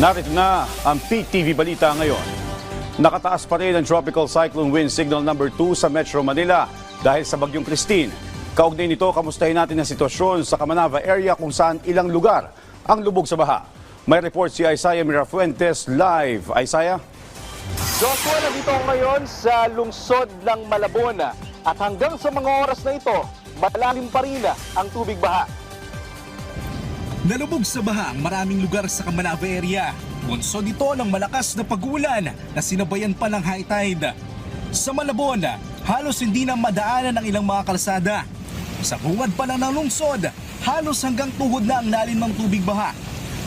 Narito na ang PTV Balita ngayon. Nakataas pa rin ang Tropical Cyclone Wind Signal number 2 sa Metro Manila dahil sa Bagyong Christine. Kaugnay nito, kamustahin natin ang sitwasyon sa Camanava area kung saan ilang lugar ang lubog sa baha. May report si Isaiah Mirafuentes live. Isaiah? Joshua, nandito ako ngayon sa lungsod ng Malabon at hanggang sa mga oras na ito, malalim pa rin ang tubig baha. Nalubog sa baha ang maraming lugar sa Camanava area. Bunsod ito ng malakas na pag-uulan na sinabayan pa ng high tide. Sa Malabon, halos hindi na madaanan ang ilang mga kalsada. Sa bungad pa lang ng lungsod, halos hanggang tuhod na ang lalim ng tubig baha.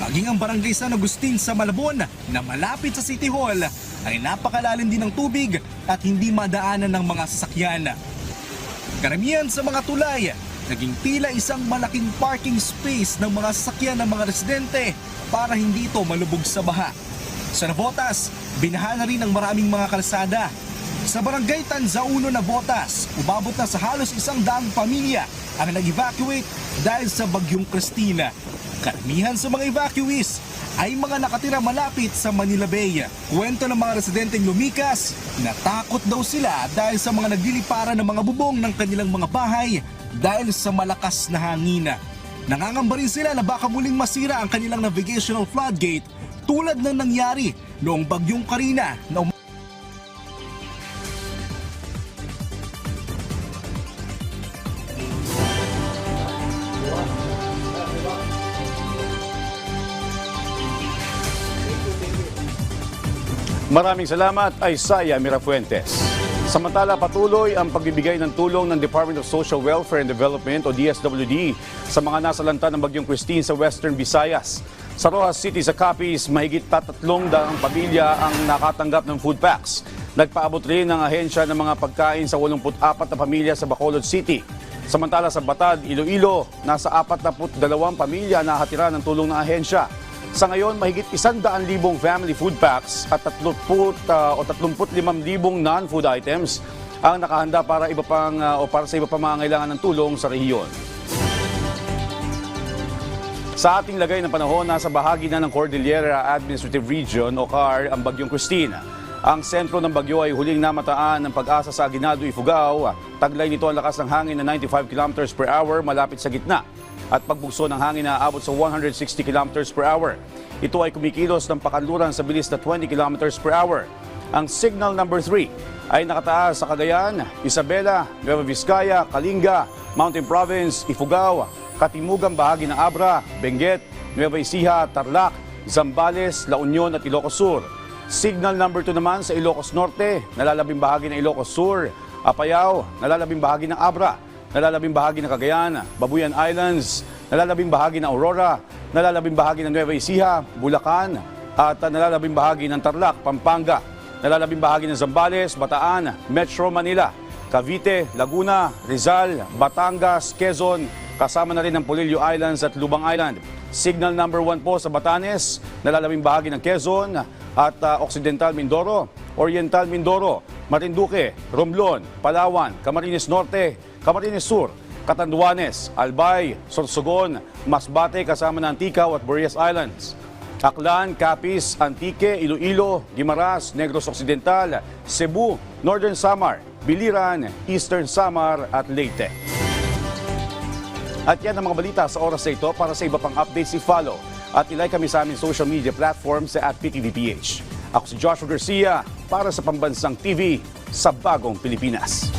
Maging ang barangay San Agustin sa Malabon na malapit sa City Hall ay napakalalim din ng tubig at hindi madaanan ng mga sasakyan. Karamihan sa mga tulay, naging tila isang malaking parking space ng mga sasakyan ng mga residente para hindi ito malubog sa baha. Sa Navotas, binaha na rin ang maraming mga kalsada. Sa barangay Tanzauno, Navotas, umabot na sa halos 100 pamilya ang nag-evacuate dahil sa Bagyong Christine. Karamihan sa mga evacuees ay mga nakatira malapit sa Manila Bay. Kwento ng mga residenteng lumikas, natakot daw sila dahil sa mga nagliliparan ng mga bubong ng kanilang mga bahay dahil sa malakas na hangin. Nangangamba rin sila na baka muling masira ang kanilang navigational floodgate tulad ng nangyari noong Bagyong Karina na Maraming salamat, Isaiah Mirafuentes. Samantala, patuloy ang pagbibigay ng tulong ng Department of Social Welfare and Development o DSWD sa mga nasalanta ng Bagyong Christine sa Western Visayas. Sa Rojas City sa Capiz, mahigit 300 pamilya ang nakatanggap ng food packs. Nagpaabot rin ng ahensya ng mga pagkain sa 84 na pamilya sa Bacolod City. Samantala sa Batad, Iloilo, nasa 42 pamilya na hatira ng tulong ng ahensya. Sa ngayon, mahigit 100,000 family food packs at 35,000 non-food items ang nakahanda para para sa iba pang mga kailangan ng tulong sa rehiyon. Sa ating lagay ng panahon, nasa bahagi na ng Cordillera Administrative Region o CAR ang Bagyong Christine. Ang sentro ng bagyo ay huling namataan ng pag-asa sa Aguinaldo, Ifugao. Taglay nito ang lakas ng hangin na 95 km per hour malapit sa gitna. At pagbugso ng hangin na aabot sa 160 km per hour. Ito ay kumikilos ng pakanluran sa bilis na 20 km per hour. Ang signal number 3 ay nakataas sa Cagayan, Isabela, Nueva Vizcaya, Kalinga, Mountain Province, Ifugao, katimugang bahagi ng Abra, Benguet, Nueva Ecija, Tarlac, Zambales, La Union at Ilocos Sur. Signal number 2 naman sa Ilocos Norte, nalalabing bahagi ng Ilocos Sur, Apayao, nalalabing bahagi ng Abra, nalalabing bahagi ng Cagayan, Babuyan Islands, nalalabing bahagi ng Aurora, nalalabing bahagi ng Nueva Ecija, Bulacan, at nalalabing bahagi ng Tarlac, Pampanga, nalalabing bahagi ng Zambales, Bataan, Metro Manila, Cavite, Laguna, Rizal, Batangas, Quezon, kasama na rin ng Polillo Islands at Lubang Island. Signal number 1 po sa Batanes, nalalabing bahagi ng Quezon at Occidental Mindoro, Oriental Mindoro, Marinduque, Romblon, Palawan, Camarines Norte, Camarines Sur, Catanduanes, Albay, Sorsogon, Masbate kasama ng Anticaw at Burias Islands. Aklan, Capiz, Antique, Iloilo, Guimaras, Negros Occidental, Cebu, Northern Samar, Biliran, Eastern Samar at Leyte. At yan ang mga balita sa oras na ito. Para sa iba pang updates, i-follow at ilike kami sa aming social media platforms sa @PTVPH. Ako si Joshua Garcia para sa Pambansang TV sa Bagong Pilipinas.